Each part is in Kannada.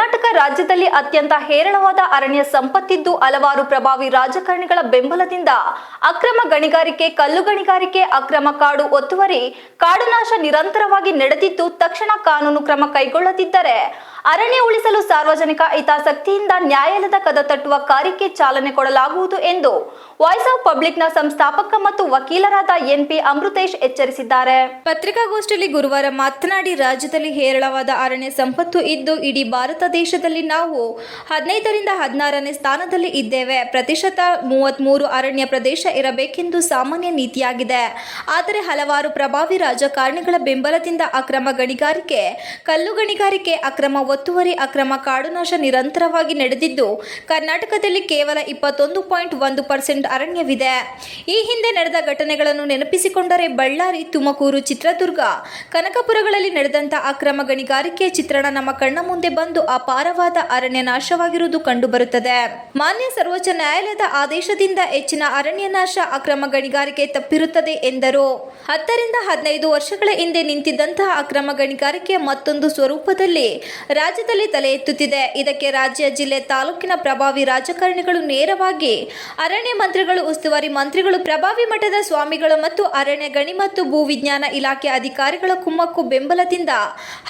ಕರ್ನಾಟಕ ರಾಜ್ಯದಲ್ಲಿ ಅತ್ಯಂತ ಹೇರಳವಾದ ಅರಣ್ಯ ಸಂಪತ್ತಿದ್ದು ಹಲವಾರು ಪ್ರಭಾವಿ ರಾಜಕಾರಣಿಗಳ ಬೆಂಬಲದಿಂದ ಅಕ್ರಮ ಗಣಿಗಾರಿಕೆ, ಕಲ್ಲು ಗಣಿಗಾರಿಕೆ, ಅಕ್ರಮ ಕಾಡು ಒತ್ತುವರಿ, ಕಾಡು ನಾಶ ನಿರಂತರವಾಗಿ ನಡೆದಿದ್ದು ತಕ್ಷಣ ಕಾನೂನು ಕ್ರಮ ಕೈಗೊಳ್ಳದಿದ್ದರೆ ಅರಣ್ಯ ಉಳಿಸಲು ಸಾರ್ವಜನಿಕ ಹಿತಾಸಕ್ತಿಯಿಂದ ನ್ಯಾಯಾಲಯದ ಕದ ತಟ್ಟುವ ಕಾರ್ಯಕ್ಕೆ ಚಾಲನೆ ಕೊಡಲಾಗುವುದು ಎಂದು ವಾಯ್ಸ್ ಆಫ್ ಪಬ್ಲಿಕ್ನ ಸಂಸ್ಥಾಪಕ ಮತ್ತು ವಕೀಲರಾದ ಎನ್.ಪಿ. ಅಮೃತೇಶ್ ಎಚ್ಚರಿಸಿದ್ದಾರೆ. ಪತ್ರಿಕಾಗೋಷ್ಠಿಯಲ್ಲಿ ಗುರುವಾರ ಮಾತನಾಡಿ, ರಾಜ್ಯದಲ್ಲಿ ಹೇರಳವಾದ ಅರಣ್ಯ ಸಂಪತ್ತು ಇದ್ದು ಇಡೀ ಭಾರತ ದೇಶದಲ್ಲಿ ನಾವು 15ರಿಂದ 16ನೇ ಸ್ಥಾನದಲ್ಲಿ ಇದ್ದೇವೆ. ಪ್ರತಿಶತ 33 ಅರಣ್ಯ ಪ್ರದೇಶ ಇರಬೇಕೆಂದು ಸಾಮಾನ್ಯ ನೀತಿಯಾಗಿದೆ. ಆದರೆ ಹಲವಾರು ಪ್ರಭಾವಿ ರಾಜಕಾರಣಿಗಳ ಬೆಂಬಲದಿಂದ ಅಕ್ರಮ ಗಣಿಗಾರಿಕೆ, ಕಲ್ಲು ಗಣಿಗಾರಿಕೆ, ಅಕ್ರಮ ಒತ್ತುವರಿ, ಅಕ್ರಮ ಕಾಡುನಾಶ ನಿರಂತರವಾಗಿ ನಡೆದಿದ್ದು ಕರ್ನಾಟಕದಲ್ಲಿ ಕೇವಲ 21.1% ಅರಣ್ಯವಿದೆ. ಈ ಹಿಂದೆ ನಡೆದ ಘಟನೆಗಳನ್ನು ನೆನಪಿಸಿಕೊಂಡರೆ ಬಳ್ಳಾರಿ, ತುಮಕೂರು, ಚಿತ್ರದುರ್ಗ, ಕನಕಪುರಗಳಲ್ಲಿ ನಡೆದಂತ ಅಕ್ರಮ ಗಣಿಗಾರಿಕೆ ಚಿತ್ರಣ ನಮ್ಮ ಕಣ್ಣ ಮುಂದೆ ಬಂದು ಅಪಾರವಾದ ಅರಣ್ಯ ನಾಶವಾಗಿರುವುದು ಕಂಡುಬರುತ್ತದೆ. ಮಾನ್ಯ ಸರ್ವೋಚ್ಚ ನ್ಯಾಯಾಲಯದ ಆದೇಶದಿಂದ ಹೆಚ್ಚಿನ ಅರಣ್ಯ ನಾಶ, ಅಕ್ರಮ ಗಣಿಗಾರಿಕೆ ತಪ್ಪಿರುತ್ತದೆ ಎಂದರು. 10ರಿಂದ 15 ವರ್ಷಗಳ ಹಿಂದೆ ನಿಂತಿದ್ದಂತಹ ಅಕ್ರಮ ಗಣಿಗಾರಿಕೆ ಮತ್ತೊಂದು ಸ್ವರೂಪದಲ್ಲಿ ರಾಜ್ಯದಲ್ಲಿ ತಲೆ ಎತ್ತುತ್ತಿದೆ. ಇದಕ್ಕೆ ರಾಜ್ಯ, ಜಿಲ್ಲೆ, ತಾಲೂಕಿನ ಪ್ರಭಾವಿ ರಾಜಕಾರಣಿಗಳು ನೇರವಾಗಿ ಅರಣ್ಯ ಮಂತ್ರಿಗಳು, ಉಸ್ತುವಾರಿ ಮಂತ್ರಿಗಳು, ಪ್ರಭಾವಿ ಮಠದ ಸ್ವಾಮಿಗಳು ಮತ್ತು ಅರಣ್ಯ ಗಣಿ ಮತ್ತು ಭೂ ವಿಜ್ಞಾನ ಇಲಾಖೆ ಅಧಿಕಾರಿಗಳ ಕುಮ್ಮಕ್ಕು ಬೆಂಬಲದಿಂದ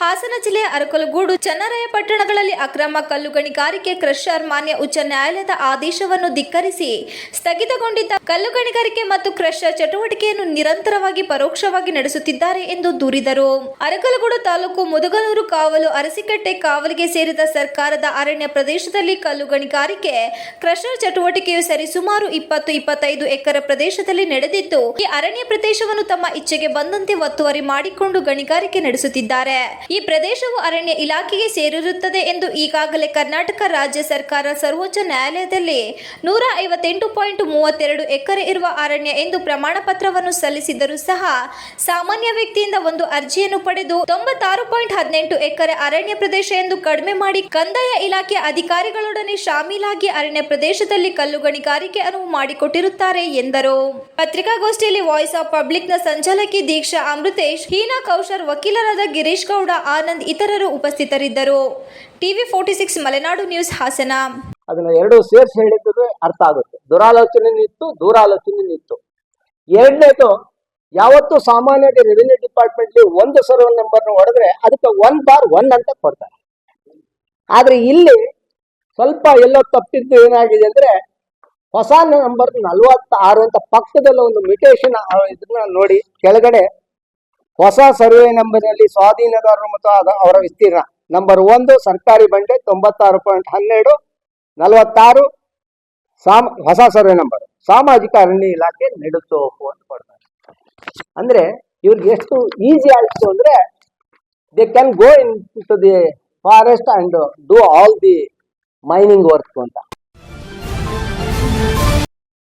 ಹಾಸನ ಜಿಲ್ಲೆಯ ಅರಕಲಗೂಡು, ಚನ್ನರಾಯಪಟ್ಟಣಗಳಲ್ಲಿ ಅಕ್ರಮ ಕಲ್ಲು ಗಣಿಗಾರಿಕೆ ಕ್ರಷರ್ ಮಾನ್ಯ ಉಚ್ಚ ನ್ಯಾಯಾಲಯದ ಆದೇಶವನ್ನು ಧಿಕ್ಕರಿಸಿ ಸ್ಥಗಿತಗೊಂಡಿದ್ದ ಕಲ್ಲು ಗಣಿಗಾರಿಕೆ ಮತ್ತು ಕ್ರಷರ್ ಚಟುವಟಿಕೆಯನ್ನು ನಿರಂತರವಾಗಿ ಪರೋಕ್ಷವಾಗಿ ನಡೆಸುತ್ತಿದ್ದಾರೆ ಎಂದು ದೂರಿದರು. ಅರಕಲಗೂಡು ತಾಲೂಕು ಮುದಗನೂರು ಕಾವಲು, ಅರಸಿಕಟ್ಟೆ ಕಾವಲಿಗೆ ಸೇರಿದ ಸರ್ಕಾರದ ಅರಣ್ಯ ಪ್ರದೇಶದಲ್ಲಿ ಕಲ್ಲು ಗಣಿಗಾರಿಕೆ, ಕ್ರಷರ್ ಚಟುವಟಿಕೆಯು ಸರಿಸುಮಾರು 20-25 ಎಕರೆ ಪ್ರದೇಶದಲ್ಲಿ ನಡೆದಿದ್ದು, ಈ ಅರಣ್ಯ ಪ್ರದೇಶವನ್ನು ತಮ್ಮ ಇಚ್ಛೆಗೆ ಬಂದಂತೆ ಒತ್ತುವರಿ ಮಾಡಿಕೊಂಡು ಗಣಿಗಾರಿಕೆ ನಡೆಸುತ್ತಿದ್ದಾರೆ. ಈ ಪ್ರದೇಶವು ಅರಣ್ಯ ಇಲಾಖೆಗೆ ಸೇರಿರುತ್ತದೆ ಎಂದು ಈಗಾಗಲೇ ಕರ್ನಾಟಕ ರಾಜ್ಯ ಸರ್ಕಾರ ಸರ್ವೋಚ್ಚ ನ್ಯಾಯಾಲಯದಲ್ಲಿ 158.32 ಎಕರೆ ಇರುವ ಅರಣ್ಯ ಎಂದು ಪ್ರಮಾಣ ಪತ್ರವನ್ನು ಸಲ್ಲಿಸಿದರೂ ಸಹ ಸಾಮಾನ್ಯ ವ್ಯಕ್ತಿಯಿಂದ ಒಂದು ಅರ್ಜಿಯನ್ನು ಪಡೆದು 96.18 ಎಕರೆ ಅರಣ್ಯ ಪ್ರದೇಶ ಎಂದು ಕಡಿಮೆ ಮಾಡಿ ಕಂದಾಯ ಇಲಾಖೆ ಅಧಿಕಾರಿಗಳೊಡನೆ ಶಾಮೀಲಾಗಿ ಅರಣ್ಯ ಪ್ರದೇಶದಲ್ಲಿ ಕಲ್ಲು ಗಣಿಗಾರಿಕೆ ಅನುವು ಮಾಡಿಕೊಟ್ಟಿರುತ್ತಾರೆ ಎಂದರು. ಪತ್ರಿಕಾಗೋಷ್ಠಿಯಲ್ಲಿ ವಾಯ್ಸ್ ಆಫ್ ಪಬ್ಲಿಕ್ನ ಸಂಚಾಲಕಿ ದೀಕ್ಷಾ ಅಮೃತೇಶ್, ಹೀನಾ ಕೌಶರ್, ವಕೀಲರಾದ ಗಿರೀಶ್ ಗೌಡ, ಆನಂದ್ ಇತರರು ಉಪಸ್ಥಿತರಿದ್ದರು. TV 46 Malenadu news, Hassan. ಅದನ್ನ ಎರಡು ಸೇರಿಸಿ ಹೇಳಿದ್ರೆ ಅರ್ಥ ಆಗುತ್ತೆ. ದುರಾಲೋಚನೆ ನಿಂತು, ದೂರಾಲೋಚನೆ ನಿಂತು. ಎರಡನೇದು, ಯಾವತ್ತು ಸಾಮಾನ್ಯವಾಗಿ ರೆವಿನ್ಯೂ ಡಿಪಾರ್ಟ್ಮೆಂಟ್ ಒಂದು ಸರ್ವೆ ನಂಬರ್ ಹೊಡೆದ್ರೆ ಅದಕ್ಕೆ 1/1 ಅಂತ ಕೊಡ್ತಾರೆ. ಆದ್ರೆ ಇಲ್ಲಿ ಸ್ವಲ್ಪ ಎಲ್ಲೋ ತಪ್ಪಿದ್ದು ಏನಾಗಿದೆ ಅಂದ್ರೆ, ಹೊಸ ನಂಬರ್ 46 ಅಂತ ಪಕ್ಕದಲ್ಲಿ ಒಂದು ಮ್ಯೂಟೇಷನ್ ಇದನ್ನ ನೋಡಿ, ಕೆಳಗಡೆ ಹೊಸ ಸರ್ವೆ ನಂಬರ್ನಲ್ಲಿ ಸ್ವಾಧೀನದಾರರು ಮತ್ತು ಅವರ ವಿಸ್ತೀರ್ಣ ನಂಬರ್ 1 ಸರ್ಕಾರಿ ಬಂಡೆ 96.12 46 ಹೊಸ ಸರ್ವೆ ನಂಬರ್, ಸಾಮಾಜಿಕ ಅರಣ್ಯ ಇಲಾಖೆ ನೆಡುತೋಪು ಅಂತ ಕೊಡ್ತಾರೆ. ಅಂದ್ರೆ ಇವ್ರಿಗೆ ಎಷ್ಟು ಈಸಿ ಆಯ್ತು ಅಂದ್ರೆ, they can go into the forest and do all the mining work ಅಂತ.